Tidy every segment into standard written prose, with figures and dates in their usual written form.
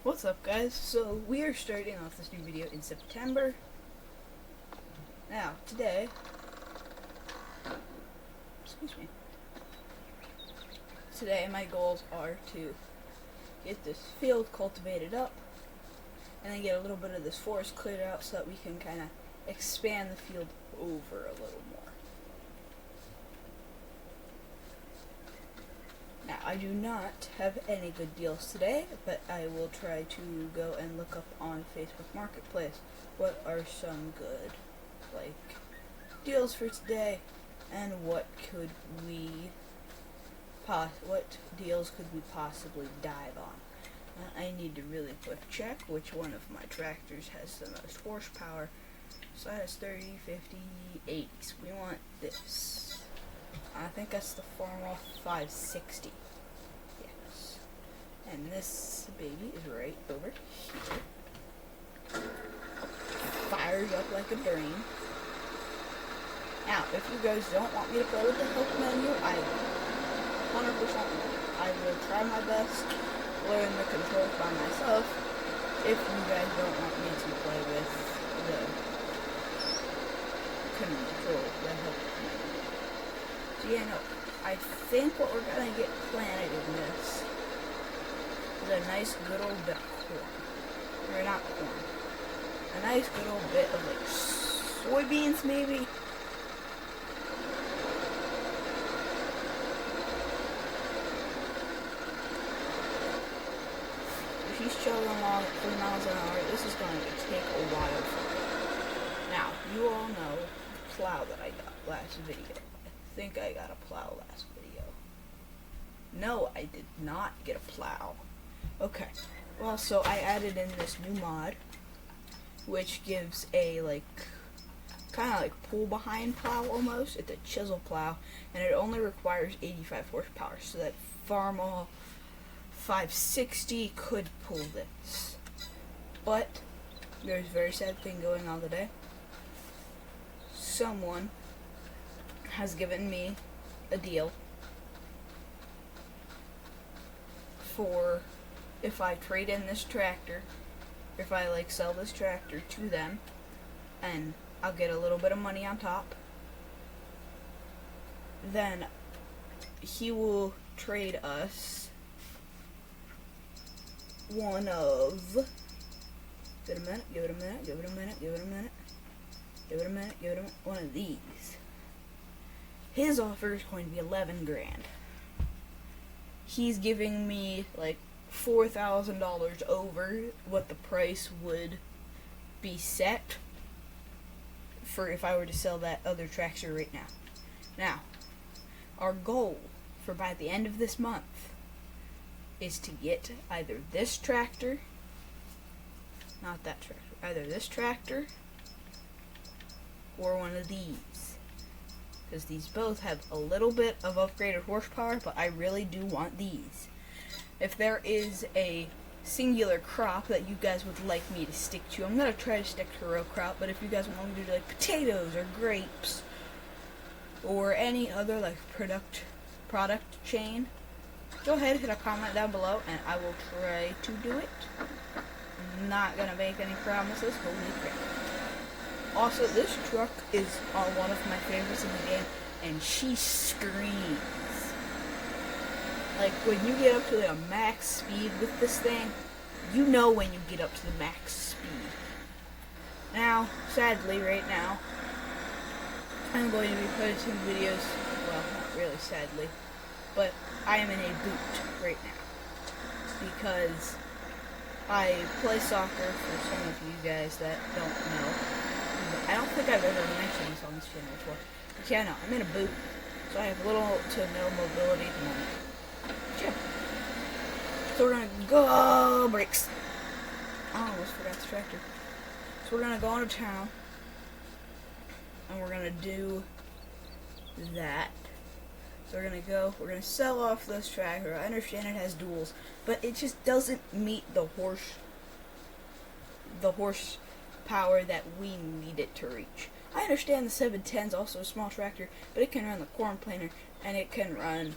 What's up, guys? So we are starting off this new video in September. Now, today, today my goals are to get this field cultivated up and then get a little bit of this forest cleared out so that we can kind of expand the field over a little more. Now, I do not have any good deals today, but I will try to go and look up on Facebook Marketplace what are some good, deals for today, and what deals could we possibly dive on. I need to really quick check which one of my tractors has the most horsepower. So that is 30, 50, 80. So we want this. I think that's the Farmall 560. Yes. And this baby is right over here. Fires up like a dream. Now, if you guys don't want me to play with the help menu, I 100% will. I will try my best to learn the controls by myself if you guys don't want me to play with the help menu. So yeah, no, I think what we're gonna get planted in this is a nice good old bit of corn. Or not corn. A nice good old bit of soybeans maybe. If he's chugging along at 3 miles an hour, this is going to take a while for him. Now, you all know the plow that I got last video. I think I got a plow last video. No, I did not get a plow. Okay. Well, so I added in this new mod, which gives a kind of like pull behind plow almost. It's a chisel plow, and it only requires 85 horsepower. So that Farmall 560 could pull this. But there's a very sad thing going on today. Someone has given me a deal for if I trade in this tractor, if I sell this tractor to them, and I'll get a little bit of money on top, then he will trade us one of, give it a minute, one of these. His offer is going to be 11 grand. He's giving me $4,000 over what the price would be set for if I were to sell that other tractor right now. Now, our goal for by the end of this month is to get either this tractor, not that tractor, either this tractor or one of these. Because these both have a little bit of upgraded horsepower, but I really do want these. If there is a singular crop that you guys would like me to stick to, I'm going to try to stick to a row crop, but if you guys want me to do potatoes or grapes or any other product chain, go ahead, hit a comment down below, and I will try to do it. I'm not going to make any promises, holy crap. Also, this truck is one of my favorites in the game, and she screams. When you get up to a max speed with this thing, you know when you get up to the max speed. Now, sadly, right now, I'm going to be putting some videos, well, not really sadly, but I am in a boot right now, because I play soccer, for some of you guys that don't know. I don't think I've ever mentioned this on this channel before. But yeah, no, I'm in a boot, so I have little to no mobility at the moment. Yeah. So we're gonna go brakes. I almost forgot the tractor. So we're gonna go into town, and we're gonna do that. So we're gonna sell off this tractor. I understand it has duals, but it just doesn't meet the horsepower that we need it to reach. I understand the 710 is also a small tractor, but it can run the corn planter, and it can run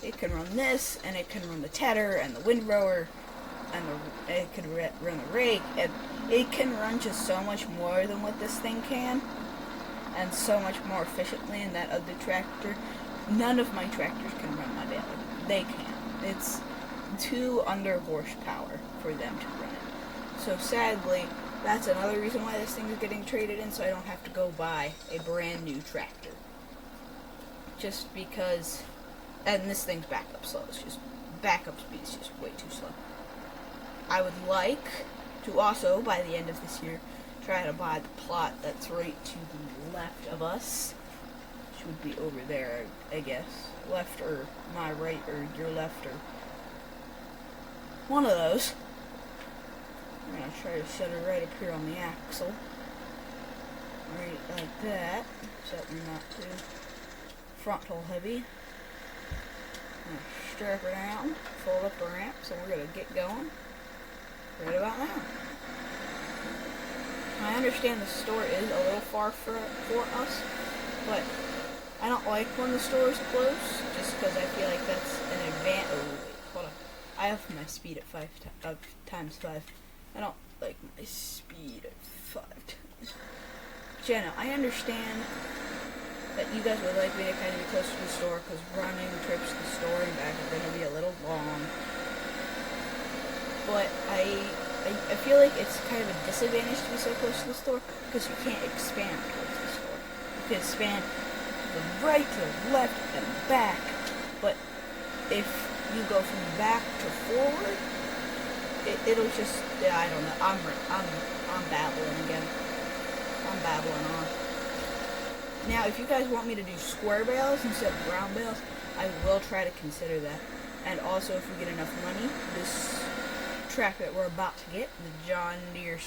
it can run this, and it can run the tedder and the windrower, and it can run the rake, and it can run just so much more than what this thing can, and so much more efficiently than that other tractor. None of my tractors can run my baler. They can't. It's too under horsepower for them to run it. So sadly, that's another reason why this thing is getting traded in, so I don't have to go buy a brand new tractor. Just because, and this thing's backup slow. It's just, backup speed is just way too slow. I would like to also, by the end of this year, try to buy the plot that's right to the left of us. Which would be over there, I guess. Left or my right or your left or one of those. I'm going to try to set it right up here on the axle. Right like that, so that we're not too frontal heavy. I'm going to strap her down, fold up the ramps, and we're going to get going right about now. I understand the store is a little far for us, but I don't like when the store is close, just because I feel like that's an advantage. Oh, wait, hold on. I have my speed at times 5. I don't like my speed at 5 times. Jenna, I understand that you guys would like me to kind of be close to the store, because running trips to the store and back are going to be a little long. But I feel like it's kind of a disadvantage to be so close to the store, because you can't expand towards the store. You can expand to the right, to the left, and back, but if you go from back to forward, it'll just, yeah, I don't know, I'm babbling again. I'm babbling on. Now, if you guys want me to do square bales instead of round bales, I will try to consider that. And also, if we get enough money, this track that we're about to get, the John Deere,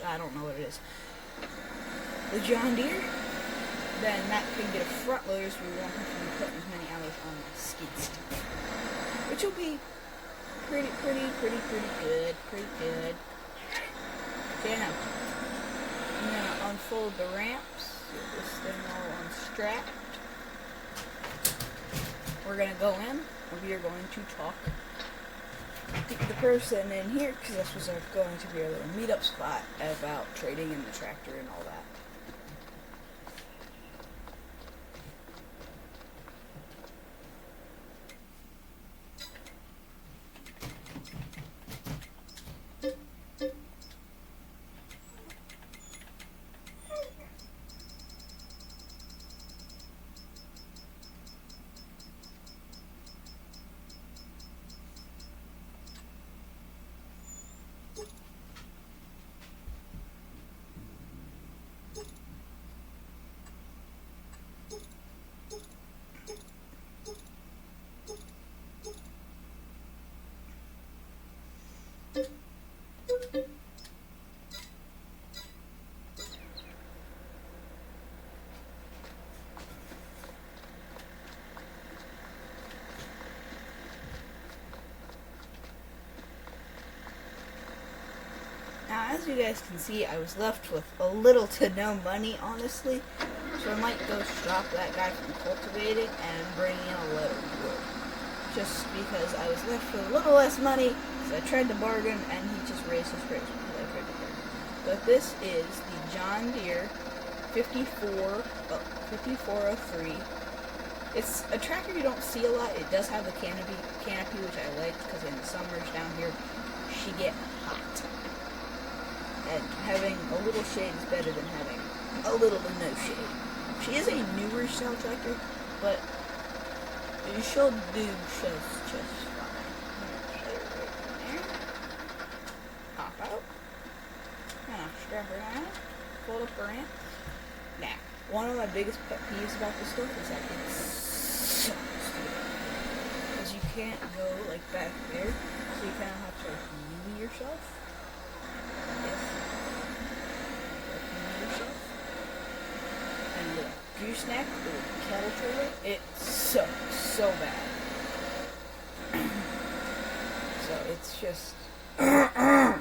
I don't know what it is, the John Deere, then that can get a front loader, so we won't have to be putting as many hours on my skids. Which will be pretty good. Okay, now, I'm going to unfold the ramps, get this thing all unstrapped. We're going to go in, and we are going to talk to the person in here, because this was going to be our little meetup spot about trading in the tractor and all that. Now, as you guys can see, I was left with a little to no money, honestly, so I might go stop that guy from cultivating and bring in a load of wood. Just because I was left with a little less money, so I tried to bargain, and he just raised his price because I tried to bargain. But this is the John Deere 5403. It's a tractor you don't see a lot. It does have the canopy, which I like, because in the summers down here, she get hot. And having a little shade is better than having a little to no shade. She is a newer style tractor, but she'll do just fine. Hop out. And I'll strap her down. Fold up her ramp. Now, one of my biggest pet peeves about this store is that it's so stupid. Because you can't go like back there, so you kind of have to like move yourself. And with a gooseneck or a cattle trailer, it's so bad. So it's just wow.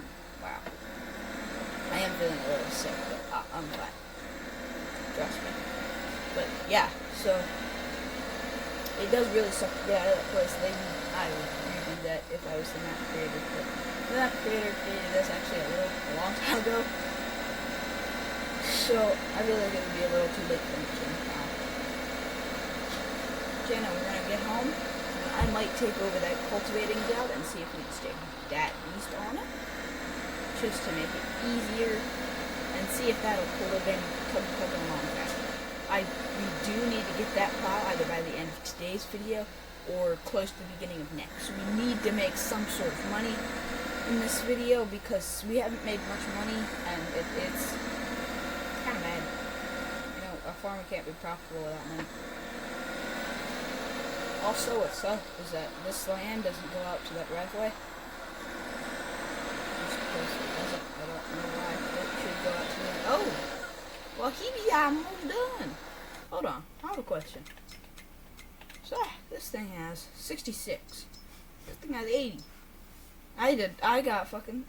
I am feeling a little sick, but I'm fine. Trust me. But yeah, so it does really suck to get out of that place. I would redo that if I was the map creator. But the map creator created this actually a long time ago. So I feel like it would be a little too late for me to change now. Jenna, we're gonna get home. And I might take over that cultivating job and see if we can stick that beast on it, just to make it easier, and see if that'll pull it in, come along faster. We do need to get that plow either by the end of today's video or close to the beginning of next. So we need to make some sort of money in this video because we haven't made much money, and it's kind of bad. You know, a farmer can't be profitable without money. Also, what sucks is that this land doesn't go out to that driveway. Just because it doesn't. I don't know why it should go out to that. Oh! Well, he be almost done. Hold on. I have a question. So, this thing has 66. This thing has 80. I got scammed.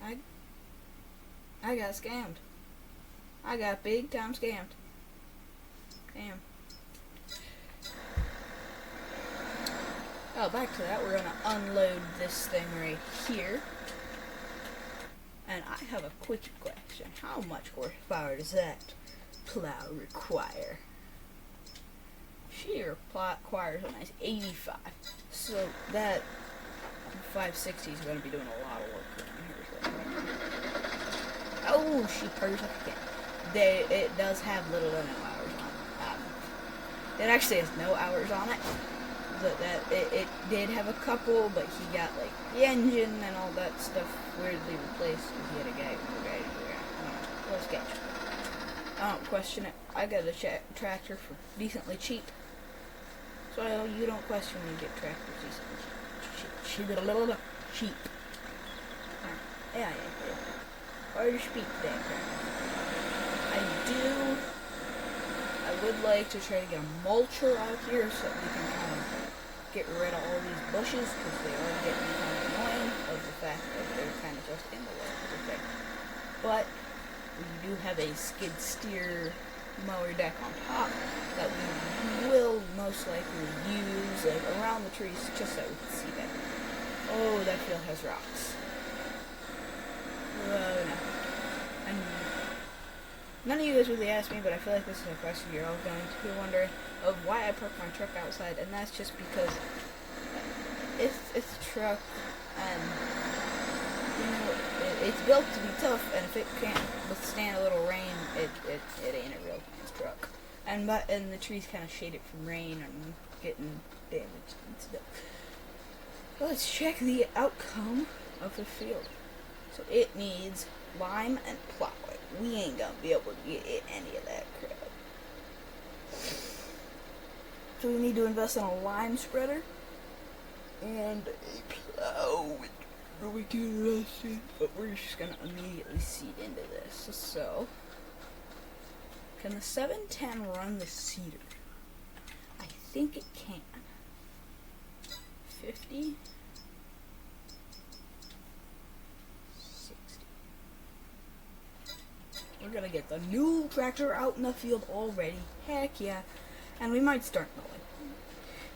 I got big time scammed. Damn. Oh, back to that. We're gonna unload this thing right here. And I have a quick question. How much horsepower does that plow require? She requires a nice 85. So that 560 is going to be doing a lot of work around here. Oh, she purrs up again. It does have little or no hours on it. It actually has no hours on it. It did have a couple, but he got like the engine and all that stuff weirdly replaced because he had a guy. Well, sketch. I don't question it. I got a tractor for decently cheap. So you don't question when you get tractors decently cheap. Yeah. Or speak today. I would like to try to get a mulcher out here so that we can kind of get rid of all these bushes because they are getting kind of annoying of the fact that they're kind of just in the way of everything. But we do have a skid steer mower deck on top that we will most likely use like around the trees just so we can see better. Oh, that field has rocks. Oh no. And none of you guys really asked me, but I feel like this is a question you're all going to be wondering of why I park my truck outside, and that's just because it's a truck, and you know it's built to be tough, and if it can't withstand a little rain, it ain't a real nice truck. And the trees kind of shade it from rain and getting damaged and stuff. Let's check the outcome of the field. So it needs lime and plowing. We ain't gonna be able to get any of that crap. So we need to invest in a lime spreader and a plow. We can invest in, but we're just gonna immediately seed into this. So, can the 710 run the seeder? I think it can. 50. 60. We're gonna get the new tractor out in the field already. Heck yeah. And we might start mowing.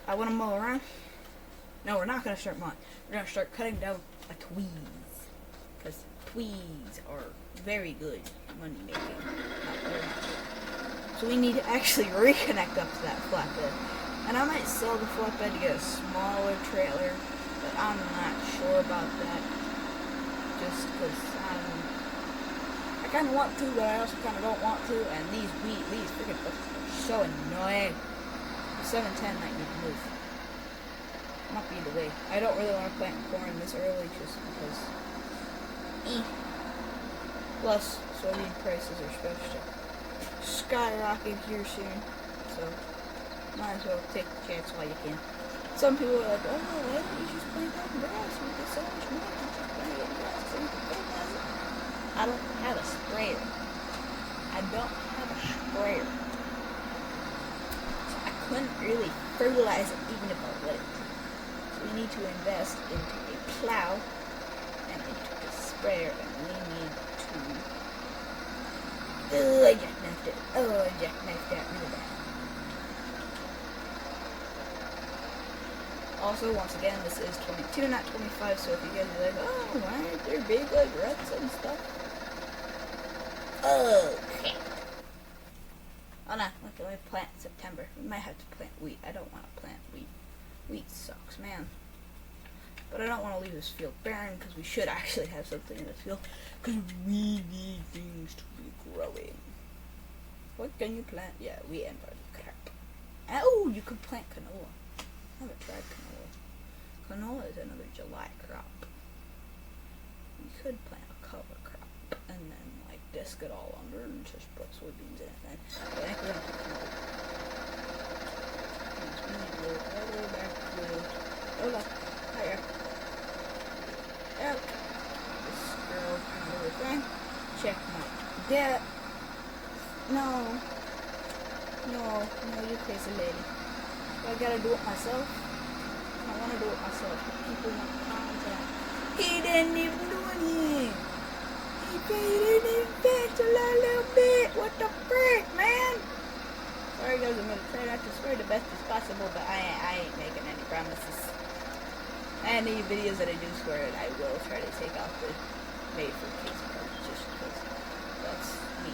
I want to mow around. No, we're not gonna start mowing. We're gonna start cutting down a tweeds. Because tweeds are very good money making. So we need to actually reconnect up to that flatbed. And I might sell the flatbed to get a smaller trailer, but I'm not sure about that. Just because I kind of want to, but I also kind of don't want to. And these freaking bushes are so annoying. The 710 might need to move. Not be the way. I don't really want to plant corn this early just because. Plus, soybean prices are supposed to skyrocket here soon, so might as well take the chance while you can. Some people are like, oh, why don't you just plant down grass? We get so much money. I don't have a sprayer. So I couldn't really fertilize it even if I wanted to. So we need to invest into a plow and into a sprayer, and we need to I jackknifed it. Oh, I jackknifed that really bad. Also, once again, this is 22, not 25, so if you guys are like, oh, why aren't there big, like, ruts and stuff? Okay. Oh, no, look, we plant in September. We might have to plant wheat. I don't want to plant wheat. Wheat sucks, man. But I don't want to leave this field barren, because we should actually have something in this field, because we need things to be growing. What can you plant? Yeah, wheat and barley. Crap. Oh, you could plant canola. I haven't tried canola. Canola is another July crop. You could plant a cover crop and then like disc it all under and just put soybeans in it. Then I think we're gonna put canola. We need to go all the way back to Ola. Hiya. Yep. This girl can do her thing. Check my debt. No, you crazy lady. So I gotta do it myself. I want to do it myself. People want contact. He didn't even do anything. He didn't even fetch a little bit. What the frick, man? Sorry guys, I'm gonna try not to swear the best as possible, but I ain't making any promises. Any videos that I do swear at, I will try to take off the made for kids part just because that's me.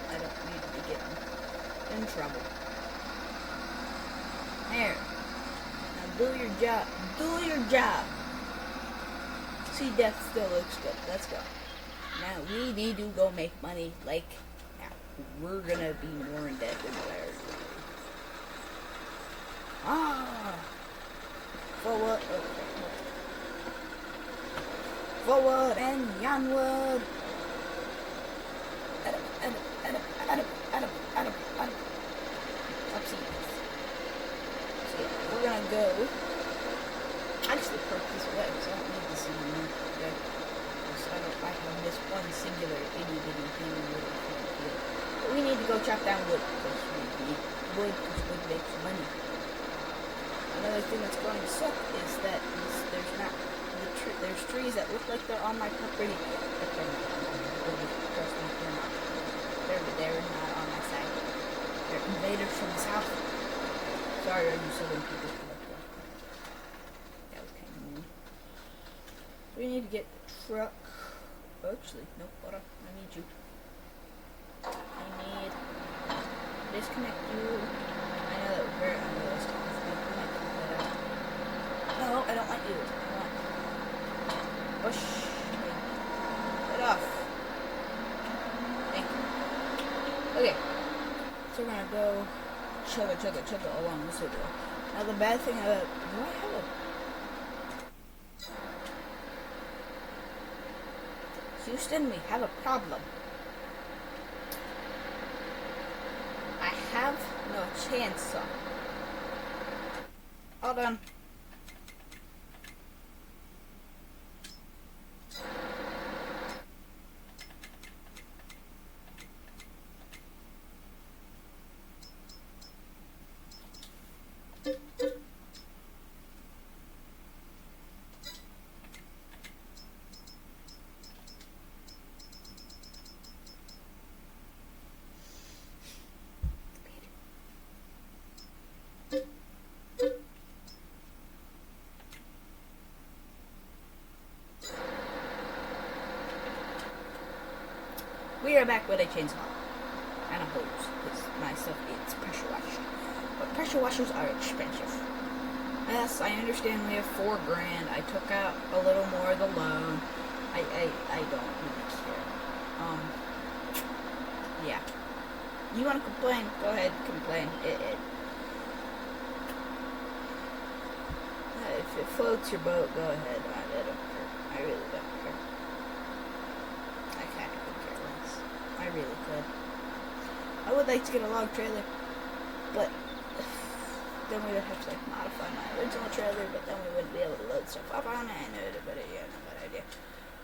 I don't need to be getting in trouble. There. Now do your job. Do your job. See, death still looks good. Let's go. Now we need to go make money. Like, now we're gonna be more in debt than we are. Ah. Forward. Forward and onward. We're gonna go. Actually, park this way, so I don't need to see you. I have this one singular itty bitty thing in the field. But we need to go chop down wood because we need wood because wood makes money. Another thing that's going to suck is that there's trees that look like they're on my property, but they're not. Trust me, they're not. They're not on my side. They're invaders from the south. Sorry, are you southern people? That was kind of mean. We need to get the truck. Oh, actually, no, hold on. I need you. I need disconnect you. I know that was very unrealistic. No, I don't want you. I want push. Get off. Thank you. Okay. So we're gonna go chugga along this way. Now the bad thing about do I have a Houston, we have a problem. I have no chainsaw. Hold on. We are back with a chainsaw and a hose because my stuff is pressure washed. But pressure washers are expensive. Yes, I understand we have $4 grand. I took out a little more of the loan. I don't really care. Yeah. You want to complain? Go ahead, complain. If it floats your boat, go ahead. I don't care. I really don't care. I kind of could care less. I really could. I would like to get a log trailer, but then we would have to like modify my original trailer, but then we wouldn't be able to load stuff up on it. I know it, but yeah, not a bad idea.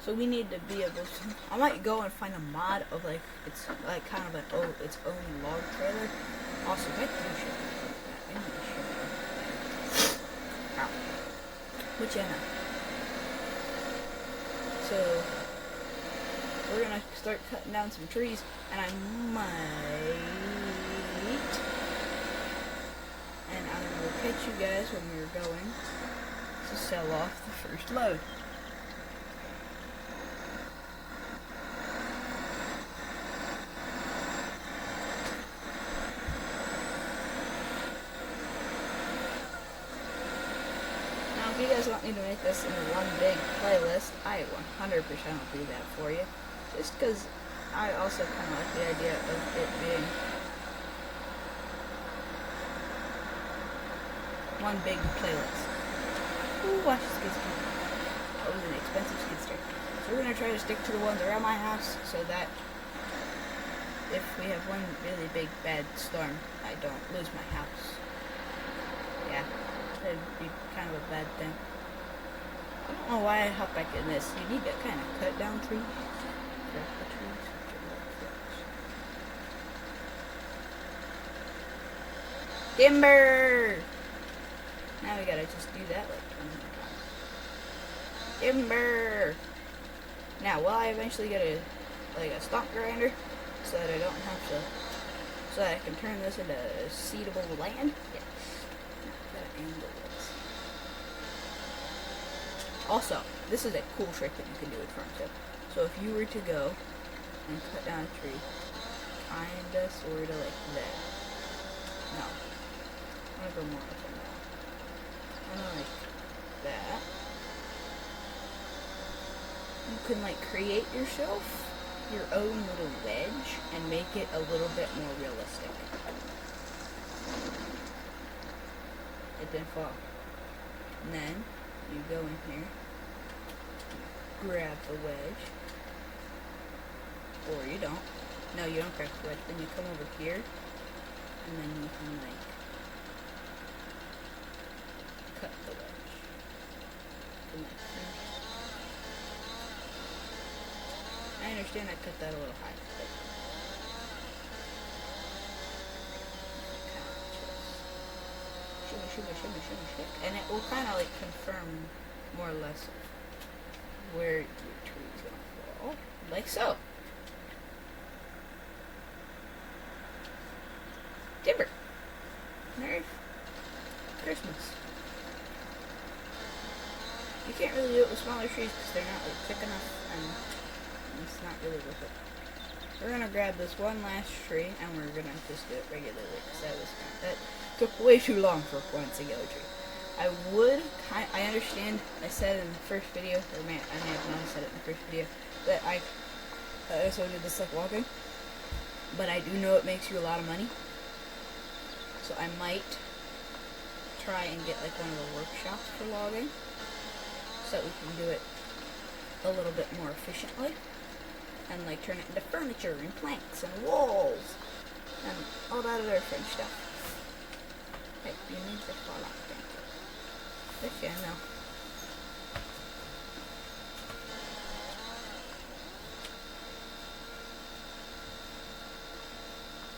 So we need to be able to. I might go and find a mod of like it's like kind of its own log trailer. Also, I do shit. I need to shit. Ow. Which yeah. So we're gonna start cutting down some trees, and I might. And I'm gonna catch you guys when we were going to sell off the first load. Now, if you guys want me to make this into one big playlist, I 100% will do that for you. Just because I also kind of like the idea of it being one big playlist. Ooh, watch the skid steer. That was an expensive skid steer. So we're going to try to stick to the ones around my house so that if we have one really big bad storm, I don't lose my house. Yeah, that'd be kind of a bad thing. I don't know why I hop back in this. You need to kind of cut down trees. Cut the trees. Timber! Now we gotta just do that like 20 more times. Timber! Now, will I eventually get a stomp grinder so that I don't have to, so that I can turn this into seedable land? Yes. Gotta angle this. Also, this is a cool trick that you can do with farm tip. So if you were to go and cut down a tree, kinda, sorta like that. No. I'm gonna go more up and down. Kinda like that. You can like create yourself your own little wedge and make it a little bit more realistic. It didn't fall. And then you go in here, grab the wedge, or you don't. No, you don't grab the wedge. Then you come over here, and then you can like cut the wedge. I understand I cut that a little high, but shimmy, and it will kind of like confirm more or less where your tree's gonna fall, like so. Timber. Merry Christmas. You can't really do it with smaller trees because they're not like thick enough, and it's not really worth it. We're gonna grab this one last tree and we're gonna just do it regularly because that took way too long for one singular tree. I understand. I said in the first video, or I may have not said it in the first video, that I also did this like logging, but I do know it makes you a lot of money. So I might try and get like one of the workshops for logging, so that we can do it a little bit more efficiently, and like turn it into furniture and planks and walls and all that other fun stuff. Hey, you need to fall off. Thank you. This yeah, no.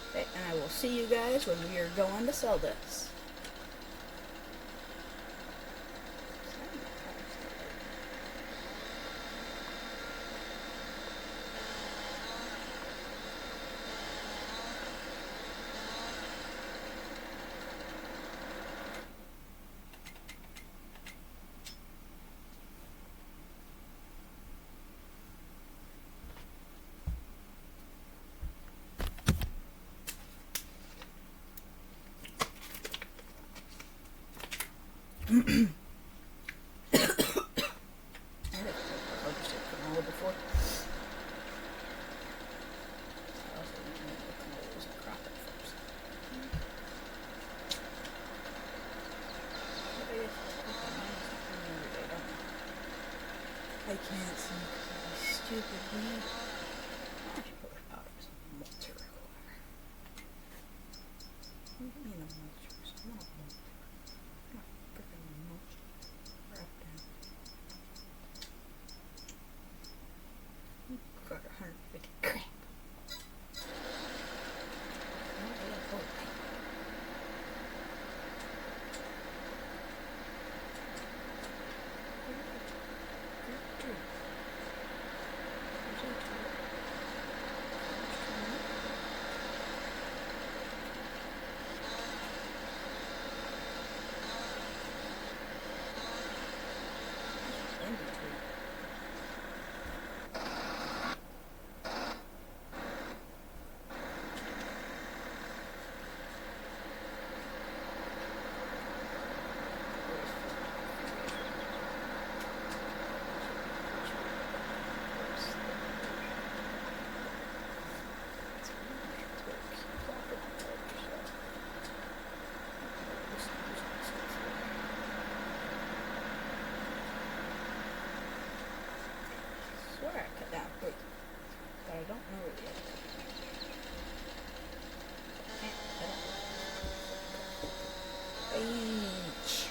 Okay, and I will see you guys when we are going to sell this. I can't see because stupid weed. I should put it out as a multi recorder. What do you mean a multi? I'm not a multi. I'm not freaking multi. Crap down. Got 150 crap. swear I cut down a tree, but I don't know it yet. H.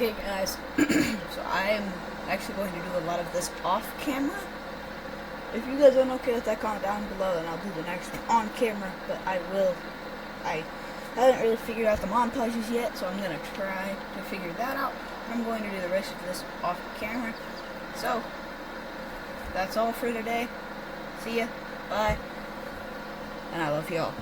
Okay guys, so I am actually going to do a lot of this off camera. If you guys aren't okay with that, comment down below and I'll do the next one on camera, but I haven't really figured out the montages yet, so I'm going to try to figure that out. I'm going to do the rest of this off camera. So, that's all for today. See ya, bye, and I love y'all.